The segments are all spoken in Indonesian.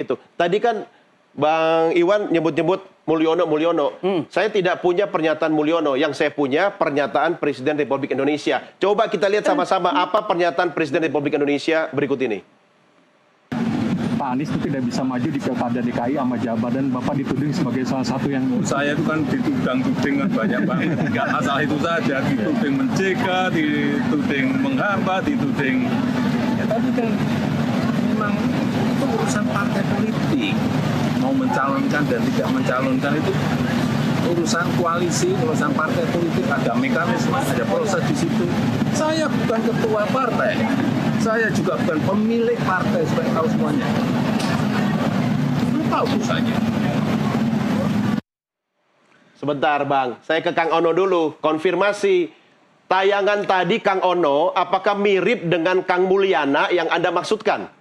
Itu. Tadi kan Bang Iwan nyebut-nyebut Mulyono. Saya tidak punya pernyataan Mulyono. Yang saya punya pernyataan Presiden Republik Indonesia. Coba kita lihat sama-sama apa pernyataan Presiden Republik Indonesia berikut ini. Pak Anies itu tidak bisa maju di Pilkada DKI sama Jabar, dan Bapak dituding sebagai salah satu yang... Saya itu kan dituding kan banyak banget. Nggak asal itu saja, dituding mencegah, dituding menghambat, dituding... Ya tapi kan memang itu urusan partai politik. Mau mencalonkan dan tidak mencalonkan itu urusan koalisi, urusan partai politik, ada mekanisme, ada proses di situ. Saya bukan ketua partai, saya juga bukan pemilik partai, supaya tahu semuanya. Belum tahu urusannya. Sebentar Bang, saya ke Kang Ono dulu. Konfirmasi, tayangan tadi Kang Ono, apakah mirip dengan Kang Mulyana yang Anda maksudkan?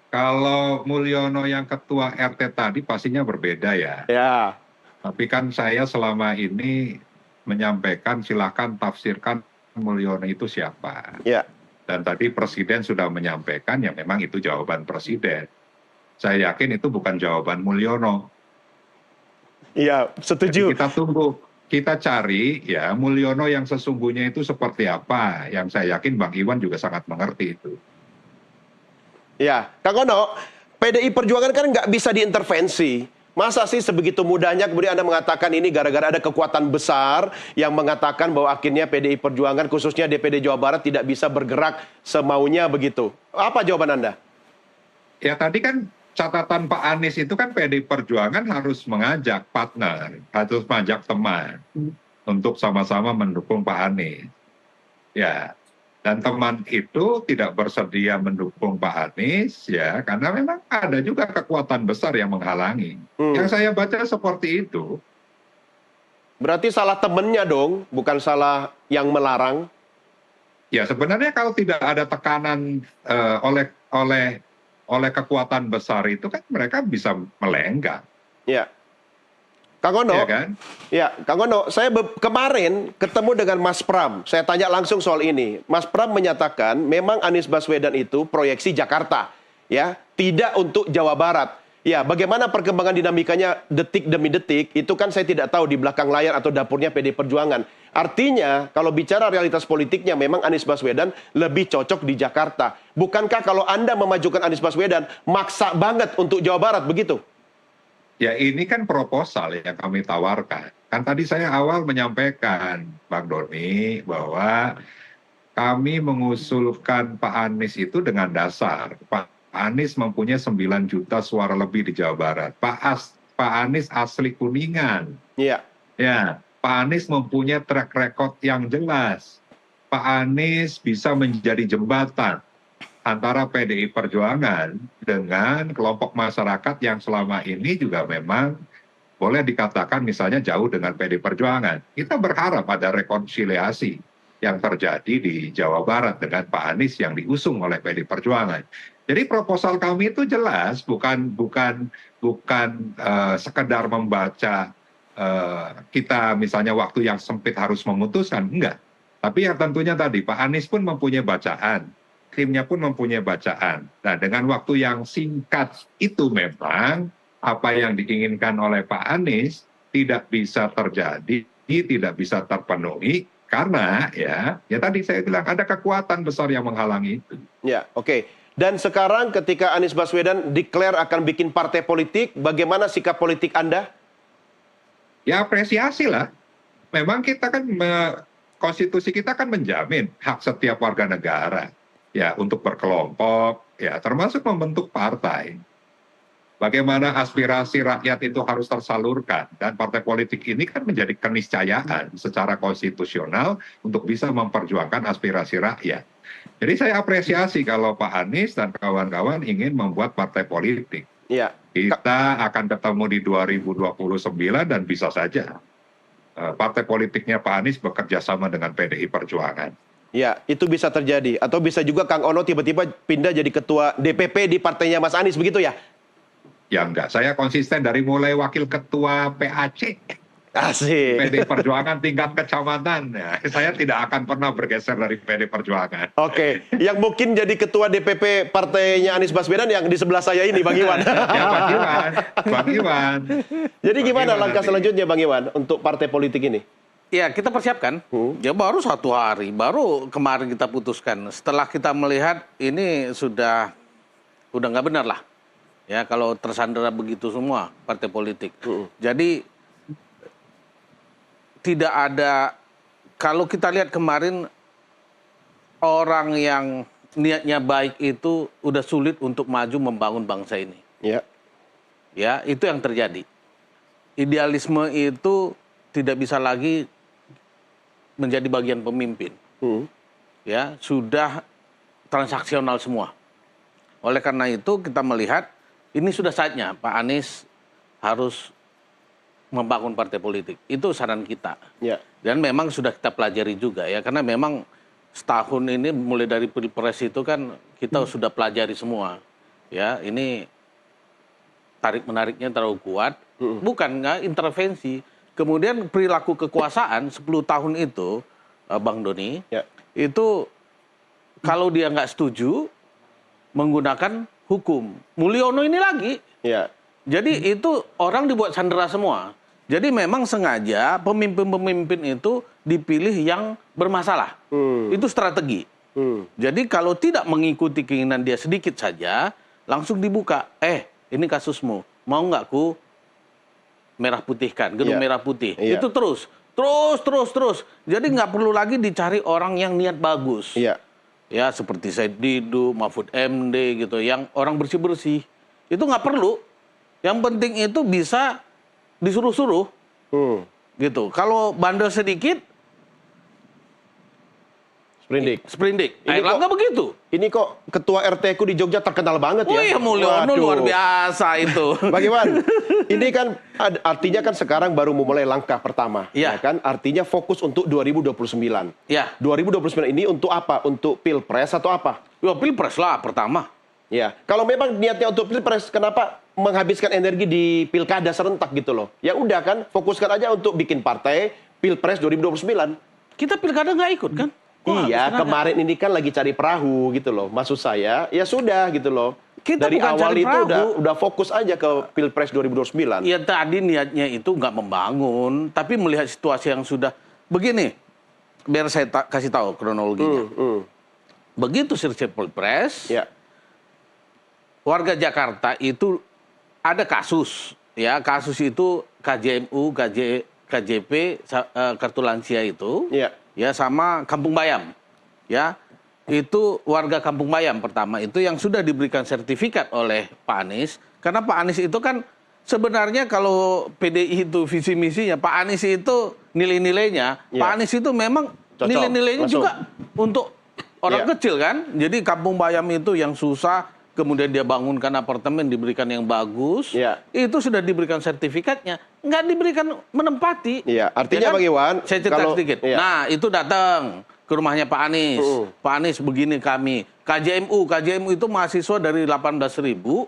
Kalau Mulyono yang ketua RT tadi pastinya berbeda ya. Ya. Tapi kan saya selama ini menyampaikan silakan tafsirkan Mulyono itu siapa. Ya. Dan tadi Presiden sudah menyampaikan ya memang itu jawaban Presiden. Saya yakin itu bukan jawaban Mulyono. Iya, setuju. Jadi kita tunggu, kita cari ya Mulyono yang sesungguhnya itu seperti apa. Yang saya yakin Bang Iwan juga sangat mengerti itu. Ya, Kang Ono, PDI Perjuangan kan nggak bisa diintervensi. Masa sih sebegitu mudahnya kemudian Anda mengatakan ini gara-gara ada kekuatan besar yang mengatakan bahwa akhirnya PDI Perjuangan khususnya DPD Jawa Barat tidak bisa bergerak semaunya begitu. Apa jawaban Anda? Ya tadi kan catatan Pak Anies itu kan PDI Perjuangan harus mengajak partner, harus mengajak teman untuk sama-sama mendukung Pak Anies. Ya. Dan teman itu tidak bersedia mendukung Pak Anies ya karena memang ada juga kekuatan besar yang menghalangi. Yang saya baca seperti itu. Berarti salah temennya dong, bukan salah yang melarang. Ya sebenarnya kalau tidak ada tekanan oleh kekuatan besar itu kan mereka bisa melenggang. Ya. Kang Ono, ya kan? Ya, Kang Ono, saya kemarin ketemu dengan Mas Pram. Saya tanya langsung soal ini. Mas Pram menyatakan memang Anies Baswedan itu proyeksi Jakarta, ya, tidak untuk Jawa Barat. Ya, bagaimana perkembangan dinamikanya detik demi detik, itu kan saya tidak tahu di belakang layar atau dapurnya PD Perjuangan. Artinya, kalau bicara realitas politiknya, memang Anies Baswedan lebih cocok di Jakarta. Bukankah kalau Anda memajukan Anies Baswedan, maksa banget untuk Jawa Barat, begitu? Ya ini kan proposal yang kami tawarkan. Kan tadi saya awal menyampaikan, Bang Doni, bahwa kami mengusulkan Pak Anies itu dengan dasar. Pak Anies mempunyai 9 juta suara lebih di Jawa Barat. Pak Anies asli Kuningan. Iya. Ya, Pak Anies mempunyai track record yang jelas. Pak Anies bisa menjadi jembatan antara PDI Perjuangan dengan kelompok masyarakat yang selama ini juga memang boleh dikatakan misalnya jauh dengan PDI Perjuangan. Kita berharap ada rekonsiliasi yang terjadi di Jawa Barat dengan Pak Anies yang diusung oleh PDI Perjuangan. Jadi proposal kami itu jelas, bukan sekedar membaca kita misalnya waktu yang sempit harus memutuskan, enggak. Tapi yang tentunya tadi Pak Anies pun mempunyai bacaan. Timnya pun mempunyai bacaan. Nah, dengan waktu yang singkat itu memang apa yang diinginkan oleh Pak Anies tidak bisa terjadi, tidak bisa terpenuhi karena ya tadi saya bilang ada kekuatan besar yang menghalangi itu. Ya, oke. Dan sekarang ketika Anies Baswedan declare akan bikin partai politik, bagaimana sikap politik Anda? Ya apresiasi lah. Memang kita kan konstitusi kita kan menjamin hak setiap warga negara. Ya, untuk berkelompok, ya termasuk membentuk partai. Bagaimana aspirasi rakyat itu harus tersalurkan. Dan partai politik ini kan menjadi keniscayaan secara konstitusional untuk bisa memperjuangkan aspirasi rakyat. Jadi saya apresiasi kalau Pak Anies dan kawan-kawan ingin membuat partai politik. Ya. Kita akan ketemu di 2029 dan bisa saja partai politiknya Pak Anies bekerja sama dengan PDI Perjuangan. Ya, itu bisa terjadi. Atau bisa juga Kang Ono tiba-tiba pindah jadi ketua DPP di partainya Mas Anies, begitu ya? Ya enggak, saya konsisten dari mulai wakil ketua PAC. Asik. PD Perjuangan tingkat kecamatan. Ya, saya tidak akan pernah bergeser dari PD Perjuangan. Oke, yang mungkin jadi ketua DPP partainya Anies Baswedan yang di sebelah saya ini, Bang Iwan. Ya, Bang Iwan. Jadi gimana Iwan langkah nanti. selanjutnya, Bang Iwan, untuk partai politik ini? Ya, kita persiapkan. Ya baru 1 hari, baru kemarin kita putuskan. Setelah kita melihat ini udah nggak benar lah. Ya, kalau tersandera begitu semua partai politik. Jadi tidak ada, kalau kita lihat kemarin orang yang niatnya baik itu udah sulit untuk maju membangun bangsa ini. Ya. Ya, itu yang terjadi. Idealisme itu tidak bisa lagi menjadi bagian pemimpin. Ya, sudah transaksional semua. Oleh karena itu kita melihat ini sudah saatnya Pak Anies harus membangun partai politik. Itu saran kita. Ya. Dan memang sudah kita pelajari juga ya, karena memang setahun ini mulai dari Pilpres itu kan kita sudah pelajari semua. Ya, ini tarik menariknya terlalu kuat, bukan nggak intervensi. Kemudian perilaku kekuasaan 10 tahun itu, Bang Doni, Ya. itu kalau dia nggak setuju menggunakan hukum. Mulyono ini lagi. Ya. Jadi itu orang dibuat sandera semua. Jadi memang sengaja pemimpin-pemimpin itu dipilih yang bermasalah. Itu strategi. Jadi kalau tidak mengikuti keinginan dia sedikit saja, langsung dibuka. Ini kasusmu. Mau nggak ku merah putihkan, gedung Iya. merah putih. Iya. Itu terus. Jadi nggak perlu lagi dicari orang yang niat bagus. Iya. Ya seperti Said Didu, Mahfud MD gitu, yang orang bersih-bersih. Itu nggak perlu. Yang penting itu bisa disuruh-suruh. Gitu. Kalau bandel sedikit, sprindik. Ini Erlangga kok- begitu. Ini kok ketua RT ku di Jogja terkenal banget ya. Oh iya, Mulyono Waduh. luar biasa itu. Bang Iwan, ini kan artinya kan sekarang baru memulai langkah pertama. Iya. Ya kan? Artinya fokus untuk 2029. Ya, 2029 ini untuk apa? Untuk Pilpres atau apa? Pilpres lah pertama. Ya, kalau memang niatnya untuk Pilpres, kenapa menghabiskan energi di Pilkada serentak gitu loh? Ya udah kan, fokuskan aja untuk bikin partai Pilpres 2029. Kita pilkada nggak ikut kan? Iya, habis tenaga. kemarin ini kan lagi cari perahu gitu loh. Maksud saya, ya sudah gitu loh. Kita Dari bukan awal cari itu perahu. udah fokus aja ke Pilpres 2029. Ya tadi niatnya itu nggak membangun, tapi melihat situasi yang sudah begini. Biar saya kasih tahu kronologinya. Begitu selesai Pilpres, Ya, warga Jakarta itu ada kasus, ya kasus itu KJMU, KJP, kartu lansia itu, ya, ya sama Kampung Bayam, ya itu warga Kampung Bayam pertama itu yang sudah diberikan sertifikat oleh Pak Anies, karena Pak Anies itu kan sebenarnya kalau PDI itu visi misinya, Pak Anies itu nilai-nilainya, Ya. Pak Anies itu memang Cocok, nilai-nilainya masuk. juga untuk orang Ya. kecil kan, jadi Kampung Bayam itu yang susah. Kemudian dia bangunkan apartemen, diberikan yang bagus, Ya. itu sudah diberikan sertifikatnya, nggak diberikan menempati. Iya, artinya Ya kan? Bang Iwan, Saya cerita kalau- sedikit. iya. Nah, itu datang ke rumahnya Pak Anies. Pak Anies begini kami. KJMU itu mahasiswa dari 18.000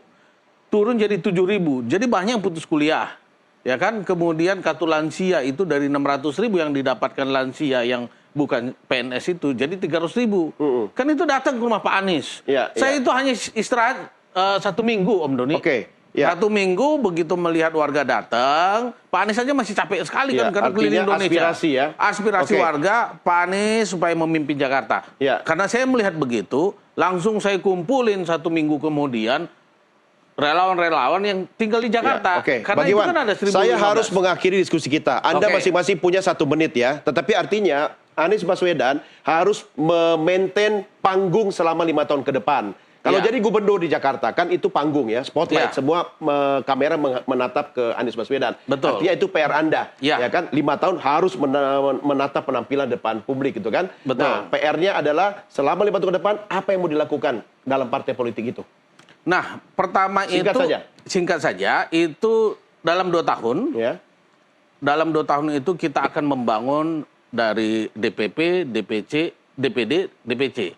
turun jadi 7.000. Jadi banyak yang putus kuliah. Ya kan? Kemudian kartu lansia itu dari 600.000 yang didapatkan lansia yang bukan PNS itu jadi 300.000. Kan itu datang ke rumah Pak Anies. Iya, Saya iya. itu hanya istirahat 1 minggu, Om Doni. Oke, iya. 1 minggu begitu melihat warga datang, Pak Anies saja masih capek sekali Iya, kan karena keliling artinya Indonesia. aspirasi ya. Aspirasi Oke. warga Pak Anies supaya memimpin Jakarta. Iya. Karena saya melihat begitu, langsung saya kumpulin 1 minggu kemudian relawan-relawan yang tinggal di Jakarta. Ya, oke, Karena Bang itu Iwan, kan ada 1.015. saya harus mengakhiri diskusi kita. Anda Oke. masing-masing punya 1 menit ya. Tetapi artinya Anies Baswedan harus memaintain panggung selama 5 tahun ke depan. Kalau Ya. jadi gubernur di Jakarta kan itu panggung ya, spotlight Ya. semua kamera menatap ke Anies Baswedan. Betul. Artinya itu PR Anda, Ya. kan? 5 tahun harus menatap penampilan depan publik gitu kan. Betul. Nah, PR-nya adalah selama 5 tahun ke depan apa yang mau dilakukan dalam partai politik itu? Nah, pertama Singkat itu saja. singkat saja itu dalam 2 tahun. Ya. Dalam 2 tahun itu kita akan membangun dari DPP, DPC, DPD, DPC,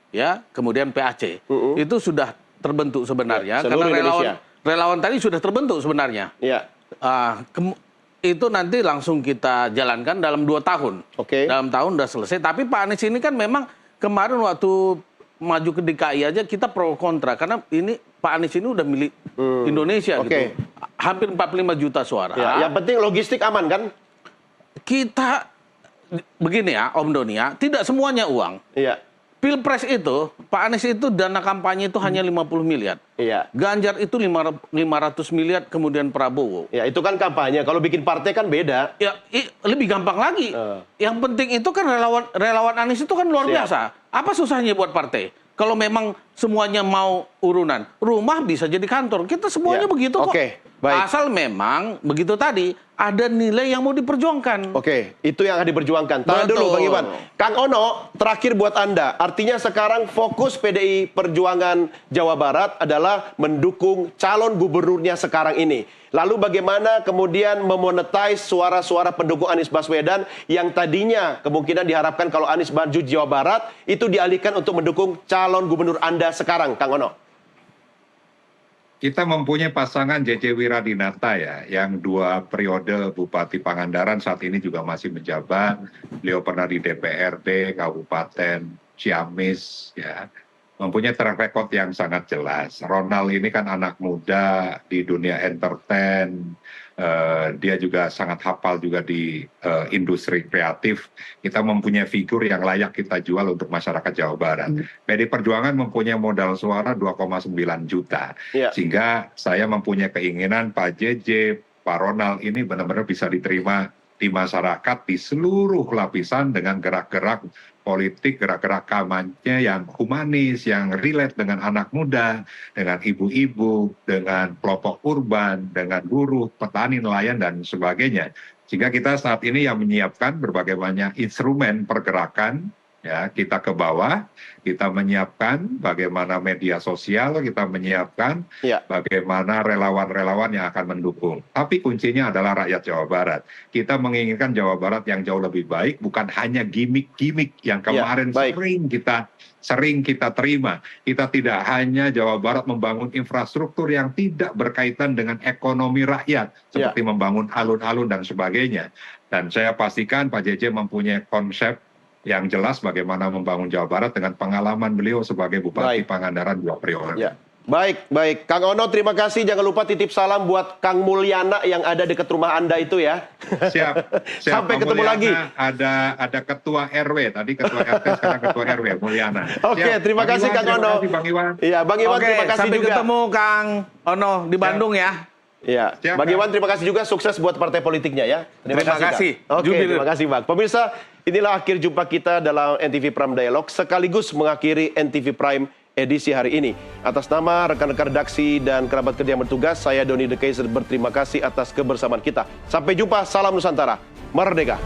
ya, kemudian PAC. Itu sudah terbentuk sebenarnya Ya, seluruh karena Indonesia. relawan tadi sudah terbentuk sebenarnya. Ya. itu nanti langsung kita jalankan dalam 2 tahun. Oke. Dalam tahun udah selesai. Tapi Pak Anies ini kan memang kemarin waktu maju ke DKI aja kita pro kontra. Karena ini Pak Anies ini udah milik Indonesia Oke. gitu. Hampir 45 juta suara. Ya, yang penting logistik aman kan? Kita, begini ya Om Doni ya, tidak semuanya uang. Iya. Pilpres itu, Pak Anies itu dana kampanye itu hanya 50 miliar. Iya. Ganjar itu 500 miliar, kemudian Prabowo. Ya, itu kan kampanye. Kalau bikin partai kan beda. Ya, lebih gampang lagi. Yang penting itu kan relawan Anies itu kan luar Siap. biasa. Apa susahnya buat partai? Kalau memang semuanya mau urunan, rumah bisa jadi kantor. Kita semuanya Ya. begitu kok. Oke, baik. Asal memang begitu tadi ada nilai yang mau diperjuangkan. Oke, itu yang akan diperjuangkan. Tahan Betul. dulu Bang Iwan. Kang Ono, terakhir buat Anda. Artinya sekarang fokus PDI Perjuangan Jawa Barat adalah mendukung calon gubernurnya sekarang ini. Lalu bagaimana kemudian memonetize suara-suara pendukung Anies Baswedan yang tadinya kemungkinan diharapkan kalau Anies maju di Jawa Barat, itu dialihkan untuk mendukung calon gubernur Anda sekarang, Kang Ono? Kita mempunyai pasangan JJ Wiradinata ya, yang 2 periode Bupati Pangandaran saat ini juga masih menjabat. Beliau pernah di DPRD Kabupaten Ciamis ya. Mempunyai track record yang sangat jelas. Ronald ini kan anak muda di dunia entertain, dia juga sangat hafal juga di industri kreatif. Kita mempunyai figur yang layak kita jual untuk masyarakat Jawa Barat. PDI Perjuangan mempunyai modal suara 2,9 juta. Iya. Sehingga saya mempunyai keinginan Pak JJ, Pak Ronald ini benar-benar bisa diterima di masyarakat di seluruh lapisan dengan gerak-gerak politik, gerak-gerak kampanye yang humanis, yang relate dengan anak muda, dengan ibu-ibu, dengan kelompok urban, dengan buruh, petani, nelayan, dan sebagainya. Sehingga kita saat ini yang menyiapkan berbagai banyak instrumen pergerakan, ya, kita ke bawah, kita menyiapkan bagaimana media sosial, kita menyiapkan Ya. bagaimana relawan-relawan yang akan mendukung. Tapi kuncinya adalah rakyat Jawa Barat. Kita menginginkan Jawa Barat yang jauh lebih baik, bukan hanya gimmick-gimmick yang kemarin baik. sering kita terima. Kita tidak hanya Jawa Barat membangun infrastruktur yang tidak berkaitan dengan ekonomi rakyat, seperti membangun alun-alun dan sebagainya. Dan saya pastikan Pak JJ mempunyai konsep yang jelas bagaimana membangun Jawa Barat dengan pengalaman beliau sebagai Bupati Baik. Pangandaran 2 periode. Ya. Baik. Kang Ono, terima kasih. Jangan lupa titip salam buat Kang Mulyana yang ada dekat rumah Anda itu ya. Siap. Sampai Pak ketemu Mulyana, lagi. Ada ketua RW, tadi ketua RT, sekarang ketua RW, Mulyana. Oke, Siap. terima Bang kasih Iwan, Kang terima Ono. kasih, Bang Iwan. Iya, Bang Iwan, Oke, terima kasih sampai juga. ketemu Kang Ono di Bandung ya. Iya, Siap, Bang Kang. Iwan terima kasih juga, sukses buat partai politiknya ya. Terima kasih. Kang. Oke, Jubir. terima kasih Bang. Pemirsa, inilah akhir jumpa kita dalam NTV Prime Dialog, sekaligus mengakhiri NTV Prime edisi hari ini. Atas nama rekan-rekan redaksi dan kerabat kerja yang bertugas, saya Doni The Kaiser berterima kasih atas kebersamaan kita. Sampai jumpa, salam Nusantara, merdeka.